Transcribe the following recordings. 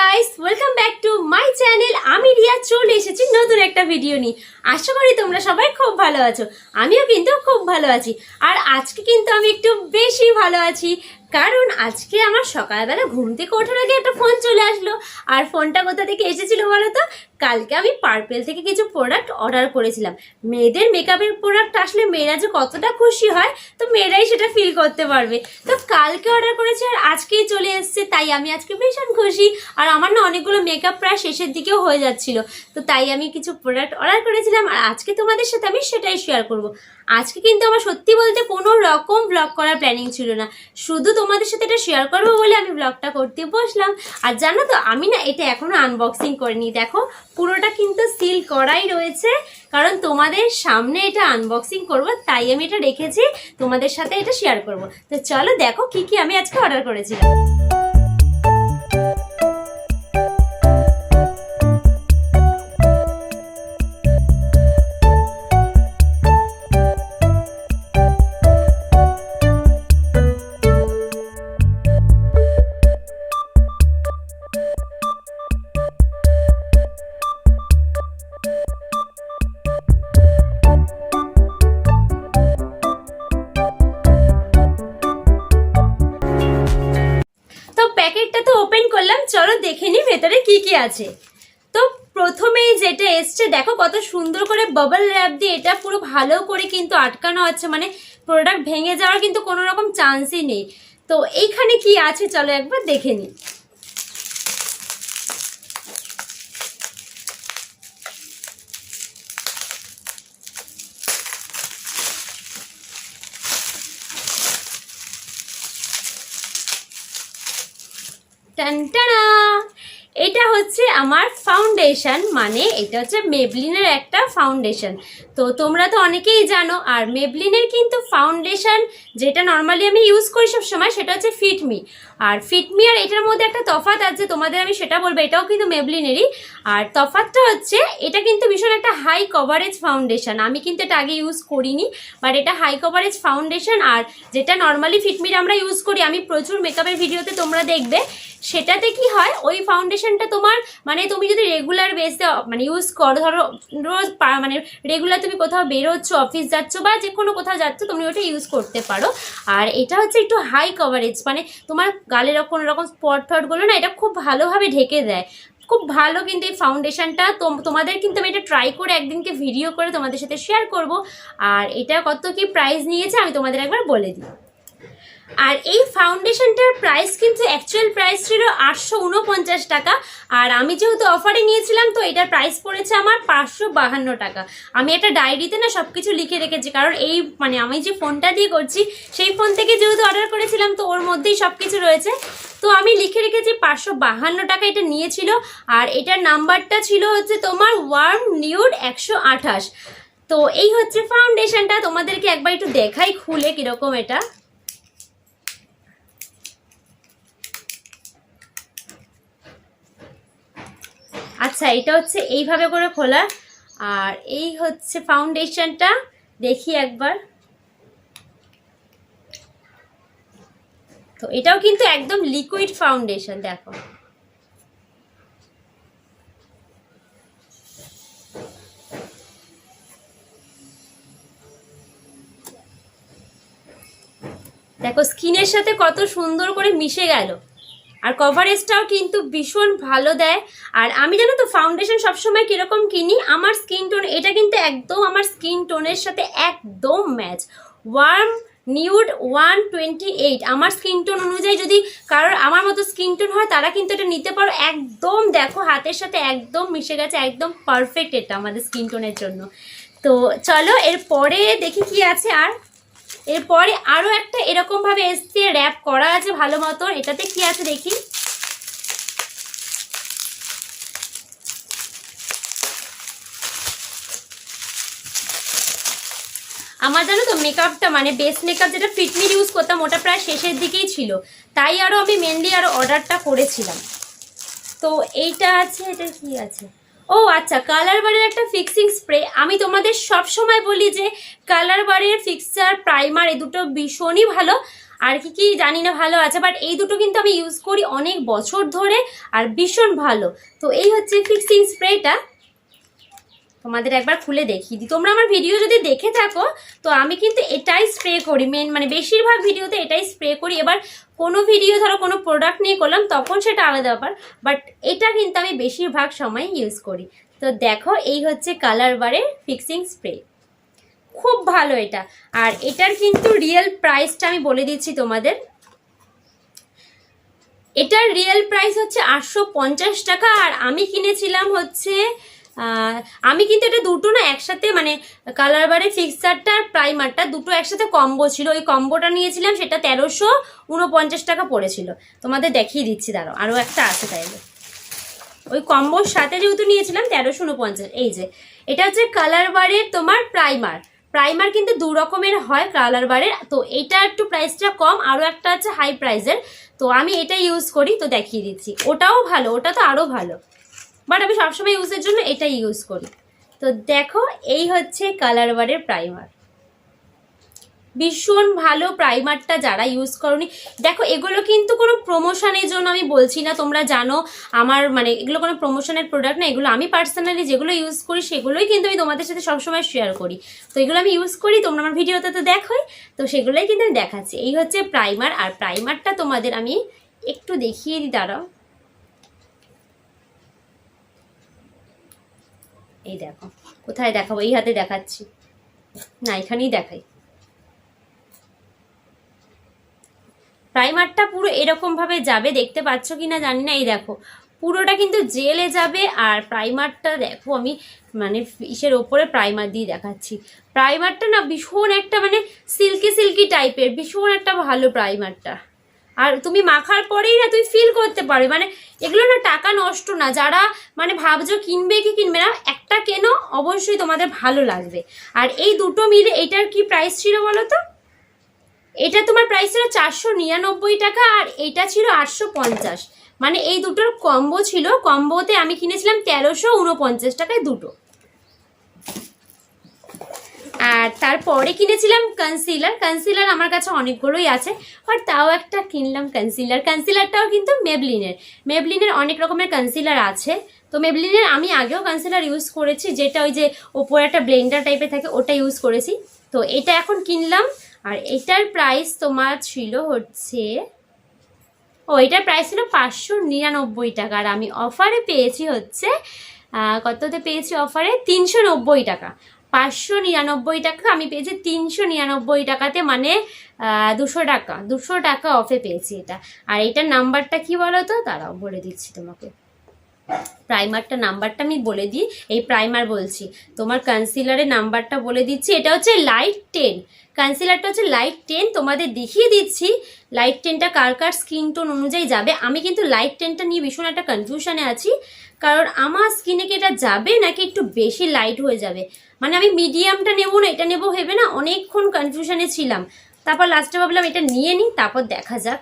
Guys, welcome back to my channel. আমি রিয়া চলে এসেছি নতুন একটা ভিডিও নিয়ে। আশা করি তোমরা সবাই খুব ভালো আছো, আমিও কিন্তু খুব ভালো আছি। আর আজকে কিন্তু আমি একটু বেশি ভালো আছি, কারণ আজকে আমার সকালবেলা ঘুম থেকে ওঠার আগে একটা ফোন চলে আসলো। আর ফোনটা কোথা থেকে এসেছিল বলো তো? কালকে আমি পার্পেল থেকে কিছু প্রোডাক্ট অর্ডার করেছিলাম। মেয়েদের মেকআপের প্রোডাক্ট আসলে মেয়েরা যে কতটা খুশি হয়, তো মেয়েরাই সেটা ফিল করতে পারবে। তো কালকে অর্ডার করেছি আর আজকেই চলে এসছে, তাই আমি আজকে ভীষণ খুশি। আর আমার না অনেকগুলো মেকআপ প্রায় শেষের দিকেও হয়ে যাচ্ছিল, তো তাই আমি কিছু প্রোডাক্ট অর্ডার করেছিলাম। আর আজকে তোমাদের সাথে আমি সেটাই শেয়ার করব। আজকে কিন্তু আমার সত্যি বলতে কোনো রকম ব্লগ করার প্ল্যানিং ছিল না, শুধু তোমাদের সাথে এটা শেয়ার করবো বলে আমি ব্লগটা করতে বসলাম। আর জানো তো, আমি না এটা এখনো আনবক্সিং করিনি। দেখো, পুরোটা কিন্তু সিল করাই রয়েছে, কারণ তোমাদের সামনে এটা আনবক্সিং করব, তাই আমি এটা রেখেছি, তোমাদের সাথে এটা শেয়ার করব। তো চলো দেখো কি কি আমি আজকে অর্ডার করেছিলাম। প্যাকেটটা তো ওপেন করলাম, চলো দেখে নি ভেতরে কি কি আছে। তো প্রথমেই যেটা এসছে, দেখো কত সুন্দর করে বাবল র্যাপ দিয়ে এটা পুরো ভালো করে কিন্তু আটকানো আছে, মানে প্রোডাক্ট ভেঙে যাওয়ার কিন্তু কোনো রকম চান্সই নেই। তো এইখানে কি আছে চলো একবার দেখে নি। টানটানা, এটা হচ্ছে আমার ফাউন্ডেশন, মানে এটা হচ্ছে মেবলিনের একটা ফাউন্ডেশন। তো তোমরা তো অনেকেই জানো, আর মেবলিনের কিন্তু ফাউন্ডেশন যেটা নর্মালি আমি ইউজ করি সব সময়, সেটা হচ্ছে ফিটমি। আর ফিটমি আর এটার মধ্যে একটা তফাৎ আছে, তোমাদের আমি সেটা বলবো। এটাও কিন্তু মেবলিনেরই, আর তফাৎটা হচ্ছে এটা কিন্তু ভীষণ একটা হাই কভারেজ ফাউন্ডেশন। আমি কিন্তু এটা আগে ইউজ করিনি, বাট এটা হাই কভারেজ ফাউন্ডেশন। আর যেটা নর্মালি ফিটমির আমরা ইউজ করি, আমি প্রচুর মেকআপের ভিডিওতে তোমরা দেখবে, সেটাতে কি হয়, ওই ফাউন্ডেশনটা তোমার মানে তুমি যদি রেগুলার বেসে মানে ইউজ করো, ধরো রোজ মানে রেগুলার তুমি কোথাও বেরোচ্ছ, অফিস যাচ্ছ বা যে কোনো কোথাও যাচ্ছ, তুমি ওটা ইউজ করতে পারো। আর এটা হচ্ছে একটু হাই কভারেজ, মানে তোমার গালের কোনো রকম স্পট ফটগুলো না এটা খুব ভালোভাবে ঢেকে দেয়, খুব ভালো। কিন্তু এই ফাউন্ডেশনটা তোমাদের কিন্তু আমি এটা ট্রাই করে একদিনকে ভিডিও করে তোমাদের সাথে শেয়ার করব। আর এটা কত কি প্রাইস নিয়েছে আমি তোমাদের একবার বলে দিই। আর এই ফাউন্ডেশনটার প্রাইস কিন্তু অ্যাকচুয়াল প্রাইস ছিল 849 টাকা। আর আমি যেহেতু অফারে নিয়েছিলাম, তো এটার প্রাইস পড়েছে আমার 552 টাকা। আমি একটা ডায়েরিতে না সব কিছু লিখে রেখেছি, কারণ এই মানে আমি যে ফোনটা দিয়ে করছি, সেই ফোন থেকে যেহেতু অর্ডার করেছিলাম, তো ওর মধ্যেই সব কিছু রয়েছে। তো আমি লিখে রেখেছি 552 টাকা এটা নিয়েছিল। আর এটার নাম্বারটা ছিল হচ্ছে তোমার ওয়ার্ম নিউড 128। তো এই হচ্ছে ফাউন্ডেশনটা, তোমাদেরকে একবার একটু দেখাই খুলে কিরকম এটা। আচ্ছা, এটা হচ্ছে এইভাবে করে খোলা। আর এই হচ্ছে ফাউন্ডেশনটা, দেখি একবার। তো এটাও কিন্তু একদম লিকুইড ফাউন্ডেশন, দেখো। দেখো স্কিনের সাথে কত সুন্দর করে মিশে গেল। আর কভারেজটাও কিন্তু ভীষণ ভালো দেয়। আর আমি জানো তো ফাউন্ডেশন সবসময় কীরকম কিনি, আমার স্কিন টোন, এটা কিন্তু একদম আমার স্কিন টোনের সাথে একদম ম্যাচ। ওয়ার্ম নিউড 128 আমার স্কিন টোন অনুযায়ী, যদি কারোর আমার মতো স্কিন টোন হয় তারা কিন্তু এটা নিতে পারো। একদম দেখো হাতের সাথে একদম মিশে গেছে, একদম পারফেক্ট এটা আমাদের স্কিন টোনের জন্য। তো চলো এরপরে দেখি কি আছে। আর এরপরে আরও একটা এরকমভাবে এসছে, র্যাপ করা আছে ভালো মতন। এটাতে কি আছে দেখি। আমার জানো তো মেকআপটা মানে বেস মেকআপ যেটা ফিটমির ইউজ করতাম, ওটা প্রায় শেষের দিকেই ছিল, তাই আরও আমি মেনলি আরও অর্ডারটা করেছিলাম। তো এইটা আছে, এটা কি আছে, ও আচ্ছা, কালার বারের একটা ফিক্সিং স্প্রে। আমি তোমাদের সব সময় বলি যে কালার বারের ফিক্সার প্রাইমার এই দুটো ভীষণই ভালো। আর কি কি জানি না ভালো আছে, বাট এই দুটো কিন্তু আমি ইউজ করি অনেক বছর ধরে আর ভীষণ ভালো। তো এই হচ্ছে ফিক্সিং স্প্রেটা, তোমাদের একবার খুলে দেখিয়ে দিই। তোমরা আমার ভিডিও যদি দেখে থাকো তো আমি কিন্তু এটাই স্প্রে করি, মানে বেশিরভাগ ভিডিওতে এটাই স্প্রে করি। এবার কোনো ভিডিও ধরো কোনো প্রোডাক্ট নিয়ে করলাম তখন সেটা আলাদা ব্যাপার, বাট এটা কিন্তু আমি বেশিরভাগ সময় ইউজ করি। তো দেখো এই হচ্ছে কালার বারের ফিক্সিং স্প্রে, খুব ভালো এটা। আর এটার কিন্তু রিয়েল প্রাইসটা আমি বলে দিচ্ছি তোমাদের। এটার রিয়েল প্রাইস হচ্ছে 850 টাকা, আর আমি কিনেছিলাম হচ্ছে আমি কিন্তু এটা দুটো না একসাথে, মানে কালার বারে ফিক্সারটা আর প্রাইমারটা দুটো একসাথে কম্বো ছিল, ওই কম্বোটা নিয়েছিলাম, সেটা 1349 টাকা পড়েছিল। তোমাদের দেখিয়ে দিচ্ছি, দাঁড়াও আরও একটা আছে তাইলে। ওই কম্বোর সাথে যেহেতু নিয়েছিলাম 1349। এই যে এটা হচ্ছে কালার বারের তোমার প্রাইমার। প্রাইমার কিন্তু দু রকমের হয় কালার বারের, তো এটা একটু প্রাইসটা কম, আরও একটা আছে হাই প্রাইসের। তো আমি এটা ইউজ করি, তো দেখিয়ে দিচ্ছি। ওটাও ভালো, ওটা তো আরও ভালো, বাট আমি সবসময় ইউজের জন্য এটা ইউজ করি। তো দেখো এই হচ্ছে কালার বারের প্রাইমার, ভীষণ ভালো প্রাইমারটা। যারা ইউজ করনি, দেখো এগুলো কিন্তু কোনো প্রমোশনের জন্য আমি বলছি না, তোমরা জানো আমার মানে এগুলো কোনো প্রমোশনের প্রোডাক্ট না, এগুলো আমি পার্সোনালি যেগুলো ইউজ করি সেগুলোই কিন্তু আমি তোমাদের সাথে সবসময় শেয়ার করি। তো এগুলো আমি ইউজ করি, তোমরা আমার ভিডিওতে তো দেখোই, তো সেগুলোই কিন্তু আমি দেখাচ্ছি। এই হচ্ছে প্রাইমার, আর প্রাইমারটা তোমাদের আমি একটু দেখিয়ে দিই, দাঁড়াও। এই দেখো, কোথায় দেখাবো, এই হাতে দেখাচ্ছি না, এখানেই দেখাই। প্রাইমারটা পুরো এরকম ভাবে যাবে, দেখতে পাচ্ছ কিনা জানি না, এই দেখো পুরোটা কিন্তু জেলে যাবে। আর প্রাইমারটা দেখো, আমি মানে ইসের ওপরে প্রাইমার দিয়ে দেখাচ্ছি। প্রাইমারটা না ভীষণ একটা মানে সিল্কি সিল্কি টাইপের, ভীষণ একটা ভালো প্রাইমারটা। আর তুমি মাখার পরেই না তুমি ফিল করতে পারবে, মানে এগুলো না টাকা নষ্ট না। যারা মানে ভাবছো কিনবে কি কিনবে না, একটা কেনো, অবশ্যই তোমাদের ভালো লাগবে। আর এই দুটো মিলে এটার কি প্রাইস ছিল বলো তো? এটা তোমার প্রাইস ছিল 499 টাকা, আর এটা ছিল 850। মানে এই দুটোর কম্বো ছিল, কম্বোতে আমি কিনেছিলাম 1349 টাকায় দুটো। আর তারপরে কিনেছিলাম কনসিলার। কনসিলার আমার কাছে অনেকগুলোই আছে, বাট তাও একটা কিনলাম কনসিলার। কনসিলারটাও কিন্তু মেবলিনের অনেক রকমের কনসিলার আছে। তো মেবলিনের আমি আগেও কনসিলার ইউজ করেছি, যেটা ওই যে ওপরে একটা ব্লেন্ডার টাইপের থাকে, ওটা ইউজ করেছি। তো এটা এখন কিনলাম, আর এটার প্রাইস তোমার ছিল হচ্ছে, এটার প্রাইস ছিল 599 টাকা, আর আমি অফারে পেয়েছি হচ্ছে কততে পেয়েছি অফারে, 390 টাকা। 599 টাকা আমি পেয়েছি 399 টাকাতে, মানে 200 টাকা অফে পেয়েছি এটা। আর এটার নাম্বারটা কি বলো তো, দাঁড়াও বলে দিচ্ছি তোমাকে। প্রাইমারটা নাম্বারটা আমি বলে দিই, এই প্রাইমার বলছি, তোমার কনসিলারের নাম্বারটা বলে দিচ্ছি। এটা হচ্ছে লাইট 10, কনসিলারটা হচ্ছে লাইট 10। তোমাদের দেখিয়ে দিচ্ছি লাইট 10টা কার কার স্কিন টোন অনুযায়ী যাবে। আমি কিন্তু লাইট 10টা নিয়ে ভীষণ একটা কনফিউশনে আছি, কারণ আমার স্কিনে কি এটা যাবে নাকি একটু বেশি লাইট হয়ে যাবে। মানে আমি মিডিয়ামটা নেবো না এটা নেবো ভেবে না অনেকক্ষণ কনফিউশনে ছিলাম, তারপর লাস্টে ভাবলাম এটা নিয়ে নিই, তারপর দেখা যাক।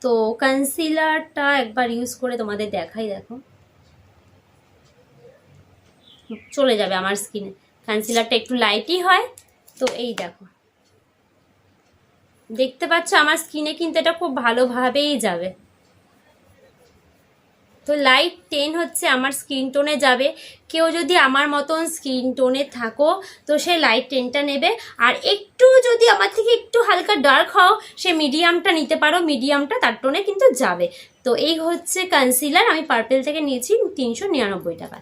তো কনসিলারটা একবার ইউজ করে তোমাদের দেখাই, দেখো চলে যাবে আমার স্কিনে। কনসিলারটা একটু লাইটই হয়, তো এই দেখো দেখতে পাচ্ছ আমার স্কিনে কিন্তু এটা খুব ভালোভাবেই যাবে। তো লাইট 10 হচ্ছে আমার স্কিন টোনে যাবে। কেউ যদি আমার মতন স্কিন টোনে থাকো তো সে লাইট 10টা নেবে, আর একটু যদি আমার থেকে একটু হালকা ডার্ক হও সে মিডিয়ামটা নিতে পারো, মিডিয়ামটা তার টোনে কিন্তু যাবে। তো এই হচ্ছে কনসিলার, আমি পার্পেল থেকে নিয়েছি 399 টাকা।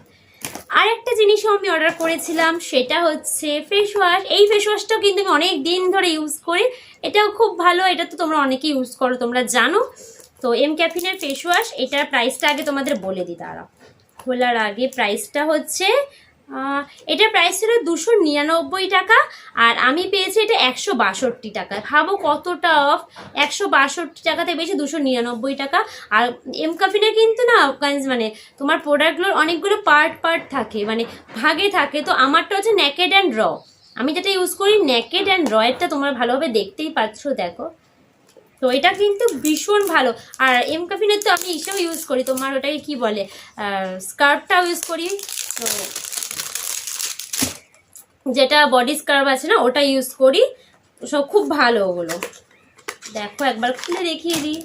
আর একটা জিনিসও আমি অর্ডার করেছিলাম, সেটা হচ্ছে ফেস ওয়াশ। এই ফেস ওয়াশটাও কিন্তু আমি অনেক দিন ধরে ইউজ করি, এটাও খুব ভালো, এটা তো তোমরা অনেকেই ইউজ করো, তোমরা জানো। তো এম ক্যাফিনের ফেস ওয়াশ, এটার প্রাইসটা আগে তোমাদের বলে দিই, দাঁড়াও খোলার আগে। প্রাইসটা হচ্ছে এটার প্রাইস ছিল 299 টাকা, আর আমি পেয়েছি এটা 162 টাকা। ভাবো কতটা অফ, 162 টাকাতে পেয়েছি 299 টাকা। আর এম ক্যাফিনের কিন্তু না মানে তোমার প্রোডাক্টগুলোর অনেকগুলো পার্ট থাকে, মানে ভাগে থাকে। তো আমারটা হচ্ছে নেকেড অ্যান্ড র, আমি যেটা ইউজ করি নেকেড অ্যান্ড র এরটা তোমরা ভালোভাবে দেখতেই পাচ্ছ, দেখো। তো এটা কিন্তু ভীষণ ভালো। আর এম ক্যাফিনের তো আমি এসেও ইউজ করি, তোমার ওটাকে কি বলে, স্কার্ফটাও ইউজ করি, তো যেটা বডি স্কার্ফ আছে না ওটা ইউজ করি, সব খুব ভালো ওগুলো। দেখো একবার খুলে দেখিয়ে দিই।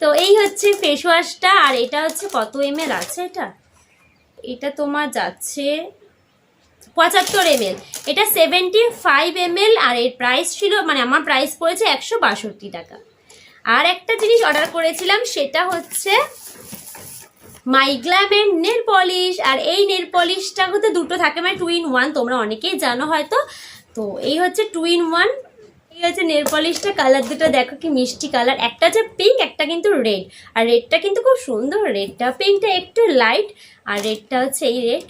তো এই হচ্ছে ফেস ওয়াশটা। আর এটা হচ্ছে কত ml আছে, এটা তোমার যাচ্ছে 75 ml। এটা 75 ml আর এর প্রাইস ছিল, মানে আমার প্রাইস পড়েছে 162 টাকা। আর একটা জিনিস অর্ডার করেছিলাম, সেটা হচ্ছে মাইগ্ল্যামের নেল পলিশ। আর এই নেল পলিশটা হতে দুটো থাকে, মানে 2 in 1, তোমরা অনেকেই জানো হয়তো। তো এই হচ্ছে 2 in 1। এই হচ্ছে নেল পলিশটা, কালার দুটো দেখো কি মিষ্টি কালার, একটা হচ্ছে পিঙ্ক, একটা কিন্তু রেড। আর রেডটা কিন্তু খুব সুন্দর, রেডটা, পিঙ্কটা একটু লাইট আর রেডটা হচ্ছে এই রেড।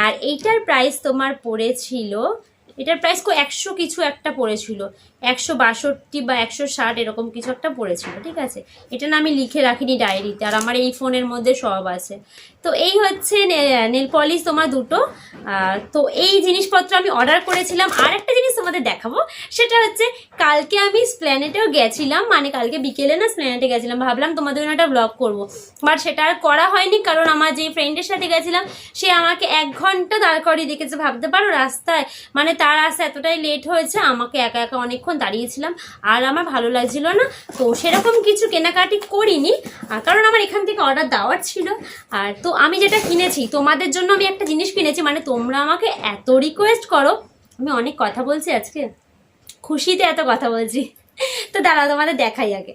আর এইটার প্রাইস তোমার পড়েছিল, এটার প্রাইস 100 কিছু একটা পড়েছিল, 162 বা 160 এরকম কিছু একটা পড়েছিল, ঠিক আছে। এটা না আমি লিখে রাখিনি ডায়েরিতে, আর আমার এই ফোনের মধ্যে সব আছে। তো এই হচ্ছে নেল পলিশ তোমার দুটো। তো এই জিনিসপত্র আমি অর্ডার করেছিলাম। আর একটা জিনিস তোমাদের দেখাবো, সেটা হচ্ছে কালকে আমি স্প্ল্যানেটেও গেছিলাম, মানে কালকে বিকেলে না স্প্ল্যানেটে গেছিলাম, ভাবলাম তোমাদের জন্য একটা ব্লগ করবো, বাট সেটা আর করা হয়নি, কারণ আমার যে ফ্রেন্ডের সাথে গেছিলাম সে আমাকে 1 ঘন্টা দাঁড় করিয়ে দেখেছে, ভাবতে পারো রাস্তায়, মানে তার আসা এতটাই লেট হয়েছে, আমাকে একা একা অনেকক্ষণ দাঁড়িয়েছিলাম, আর আমার ভালো লাগছিল না। তো সেরকম কিছু কেনাকাটি করিনি, কারণ আমার এখান থেকে অর্ডার দেওয়ার ছিল। আর তো আমি যেটা কিনেছি তোমাদের জন্য, আমি একটা জিনিস কিনেছি, মানে তোমরা আমাকে এত রিকোয়েস্ট করো, আমি অনেক কথা বলছি আজকে, খুশিতে এত কথা বলছি। তো দাঁড়াও তোমাদের দেখাই আগে।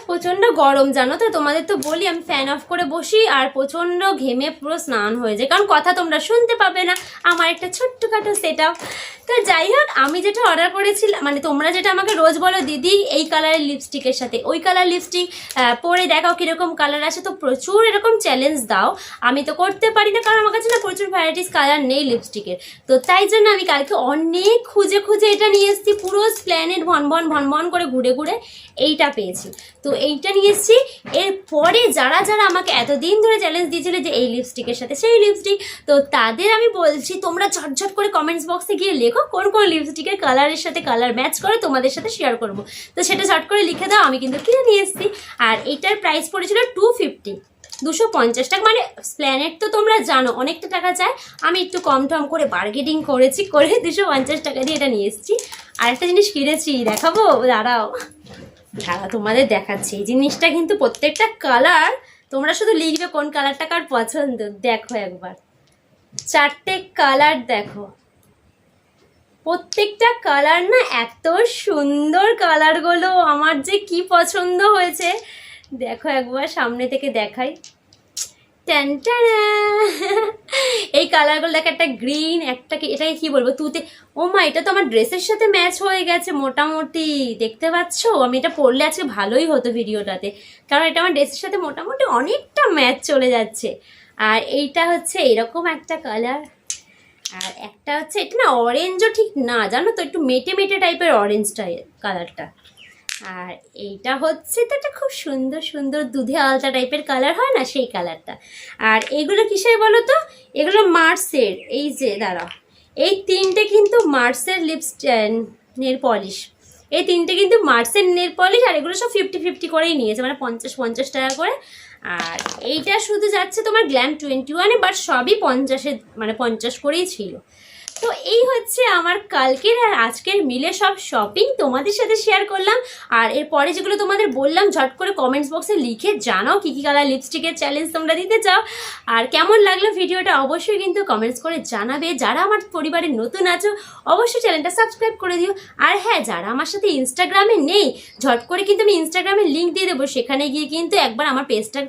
প্রচণ্ড গরম জানো তো, তোমাদের তো বলি আমি ফ্যান অফ করে বসি, আর প্রচণ্ড ঘেমে পুরো স্নান হয়ে যায়, কারণ কথা তোমরা শুনতে পাবে না, আমার একটা ছোট্টখাটো সেট আপ। তো যাই হোক, আমি যেটা অর্ডার করেছিলাম, মানে তোমরা যেটা আমাকে রোজ বলো দিদি এই কালারের লিপস্টিকের সাথে ওই কালার লিপস্টিক পরে দেখাও কীরকম কালার আসে, তো প্রচুর এরকম চ্যালেঞ্জ দাও, আমি তো করতে পারি না, কারণ আমার কাছে না প্রচুর ভ্যারাইটিস কালার নেই লিপস্টিকের। তো তাই জন্য আমি কালকে অনেক খুঁজে খুঁজে এটা নিয়ে এসেছি, পুরো প্ল্যানেট ভন করে ঘুরে ঘুরে এইটা পেয়েছি। তো এইটা নিয়ে এসেছি। এরপরে যারা যারা আমাকে এতদিন ধরে চ্যালেঞ্জ দিয়েছিল যে এই লিপস্টিকের সাথে সেই লিপস্টিক, তো তাদের আমি বলছি তোমরা ঝটঝট করে কমেন্টস বক্সে গিয়ে লেখো কোন কোন লিপস্টিকের কালারের সাথে কালার ম্যাচ করে তোমাদের সাথে শেয়ার করব। তো সেটা ঝট করে লিখে দাও, আমি কিন্তু কিনে নিয়ে এসেছি। আর এইটার প্রাইস পড়েছিল 250 টাকা, মানে প্ল্যানেট তো তোমরা জানো অনেকটা টাকা চায়, আমি একটু কম টম করে বার্গেনিং করেছি, করে 250 টাকা দিয়ে এটা নিয়ে এসেছি। আর একটা জিনিস কিনেছি, দেখাবো, দাঁড়াও তোমাদের দেখাচ্ছি। এই জিনিসটা কিন্তু প্রত্যেকটা কালার, তোমরা শুধু লিখবে কোন কালারটা কার পছন্দ। দেখো একবার 4টে কালার, দেখো প্রত্যেকটা কালার না এত সুন্দর কালারগুলো, আমার যে কি পছন্দ হয়েছে। দেখো একবার সামনে থেকে দেখাই, এই কালারগুলো দেখো, একটা গ্রিন, একটা এটাকে কি বলবো তুতে, ও মা এটা তো আমার ড্রেসের সাথে ম্যাচ হয়ে গেছে মোটামুটি, দেখতে পাচ্ছ। আমি এটা পরলে আজকে ভালোই হতো ভিডিওটাতে, কারণ এটা আমার ড্রেসের সাথে মোটামুটি অনেকটা ম্যাচ চলে যাচ্ছে। আর এইটা হচ্ছে এরকম একটা কালার, আর একটা হচ্ছে এটা না অরেঞ্জও ঠিক না জানো তো, একটু মেটে মেটে টাইপের অরেঞ্জটা কালারটা। আর এইটা হচ্ছে তো একটা খুব সুন্দর সুন্দর দুধে আলতা টাইপের কালার হয় না, সেই কালারটা। আর এগুলো কিসের বলো তো, এগুলো মার্সের, এই যে দাঁড়াও, এই 3টে কিন্তু মার্সের নেল পলিশ, এই 3টে কিন্তু মার্সের নেল পলিশ। আর এগুলো সব 50-50 করেই নিয়েছে, মানে 50-50 টাকা করে। আর এইটা শুধু যাচ্ছে তোমার গ্ল্যাম 21-এ, বাট সবই 50-এ, মানে 50 করেই ছিল। তো এই হচ্ছে আমার কালকের আর আজকের মিলে সব শপিং, তোমাদের সাথে শেয়ার করলাম। আর এরপরে যেগুলো তোমাদের বললাম, ঝট করে কমেন্টস বক্সে লিখে জানাও কী কী কালার লিপস্টিকের চ্যালেঞ্জ তোমরা দিতে চাও, আর কেমন লাগলো ভিডিওটা অবশ্যই কিন্তু কমেন্টস করে জানাবে। যারা আমার পরিবারে নতুন আছো অবশ্যই চ্যানেলটা সাবস্ক্রাইব করে দিও। আর হ্যাঁ, যারা আমার সাথে ইনস্টাগ্রামে নেই, ঝট করে কিন্তু আমি ইনস্টাগ্রামের লিঙ্ক দিয়ে দেবো, সেখানে গিয়ে কিন্তু একবার আমার পেজটা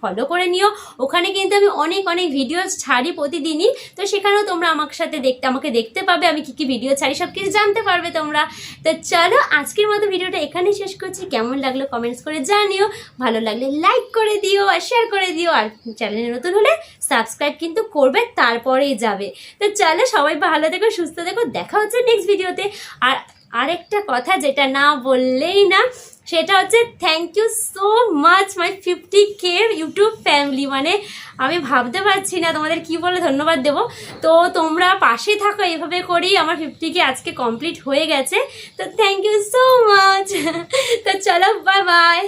ফলো করে নিও। ওখানে কিন্তু আমি অনেক অনেক ভিডিও ছাড়ি প্রতিদিনই, তো সেখানেও তোমরা আমাকে দেখতে পাবে, আমি কী কী ভিডিও ছাড়ি সব কিছু জানতে পারবে তোমরা। তো চলো আজকের মতো ভিডিওটা এখানেই শেষ করছি। কেমন লাগলো কমেন্টস করে জানিও, ভালো লাগলে লাইক করে দিও আর শেয়ার করে দিও, আর চ্যানেলে নতুন হলে সাবস্ক্রাইব কিন্তু করবে, তারপরেই যাবে। তো চলো সবাই ভালো থেকো, সুস্থ থেকো, দেখা হচ্ছে নেক্সট ভিডিওতে। আর আরেকটা কথা যেটা না বললেই না, সেটা হচ্ছে thank you so much my 50K YouTube family. মানে আমি ভাবতে পারছি না তোমাদের কি বলে ধন্যবাদ দেবো। তো তোমরা পাশে থাকো, এভাবে করেই আমার 50K আজকে কমপ্লিট হয়ে গেছে। তো থ্যাংক ইউ সো মাচ। তো চলো বাই বাই।